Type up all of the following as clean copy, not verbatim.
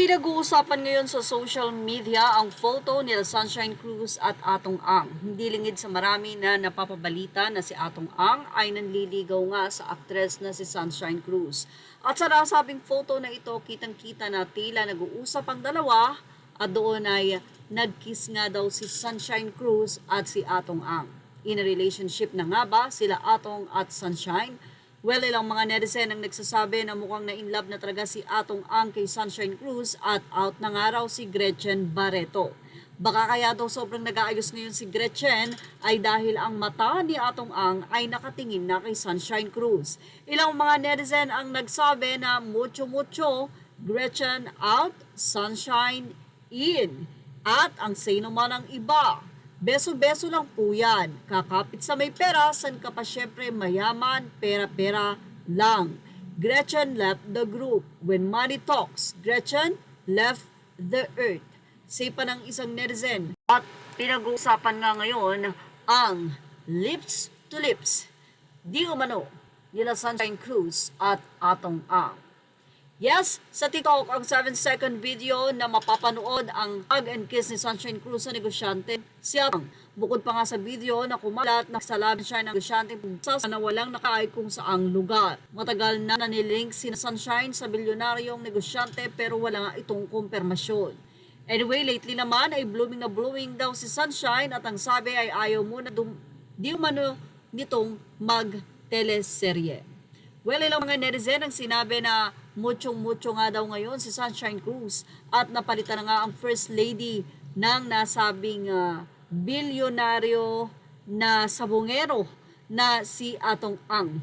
Pinag-uusapan ngayon sa social media ang photo nila Sunshine Cruz at Atong Ang. Hindi lingid sa marami na napapabalita na si Atong Ang ay nanliligaw nga sa aktres na si Sunshine Cruz. At sa nasabing photo na ito, kitang-kita na tila nag-uusap ang dalawa at doon ay nag-kiss nga daw si Sunshine Cruz at si Atong Ang. In a relationship na nga ba sila Atong at Sunshine? Well, ilang mga netizen ang nagsasabi na mukhang na-inlove na talaga si Atong Ang kay Sunshine Cruz at out na nga raw si Gretchen Barreto. Baka kaya daw sobrang nag-aayos ngayon si Gretchen ay dahil ang mata ni Atong Ang ay nakatingin na kay Sunshine Cruz. Ilang mga netizen ang nagsabi na mucho-mucho, Gretchen out, Sunshine in. At ang say naman ng iba, beso-beso lang po yan. Kakapit sa may pera, san ka pa syempre mayaman, pera-pera lang. Gretchen left the group. When money talks, Gretchen left the earth. Say pa ng isang netizen. At pinag-uusapan nga ngayon ang lips to lips. Di umano nila Sunshine Cruz at Atong Ang. Yes, sa TikTok ang 7-second video na mapapanood ang hug and kiss ni Sunshine Cruz sa negosyante si Atong. Bukod pa nga sa video na kumalat na salamin siya ng negosyante na walang nakaay kung saang lugar. Matagal na nanilink si Sunshine sa bilyonaryong negosyante pero wala nga itong kumpirmasyon. Anyway, lately naman ay blooming na blooming daw si Sunshine at ang sabi ay ayaw muna di umano nitong mag-teleserye. Well, ilang mga netizen ang sinabi na muchong-mucho nga daw ngayon si Sunshine Cruz at napalitan na nga ang First Lady ng nasabing bilyonaryo na sabongero na si Atong Ang.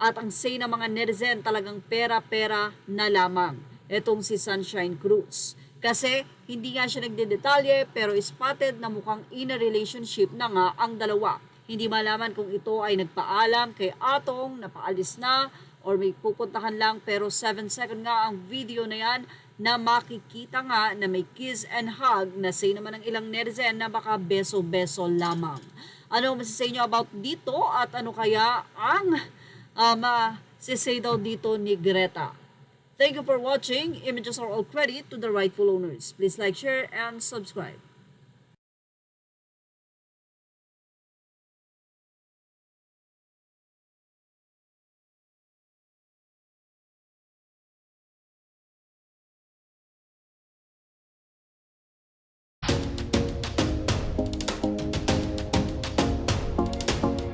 At ang say ng mga netizen talagang pera-pera na lamang itong si Sunshine Cruz. Kasi hindi nga siya nagdedetalye pero spotted na mukhang in a relationship na nga ang dalawa. Hindi malaman kung ito ay nagpaalam kay Atong, napaalis na, or may pupuntahan lang. Pero 7-second nga ang video na yan na makikita nga na may kiss and hug na say naman ng ilang netizen na baka beso-beso lamang. Ano masasay nyo about dito at ano kaya ang masasay daw dito ni Greta? Thank you for watching. Images are all credit to the rightful owners. Please like, share, and subscribe.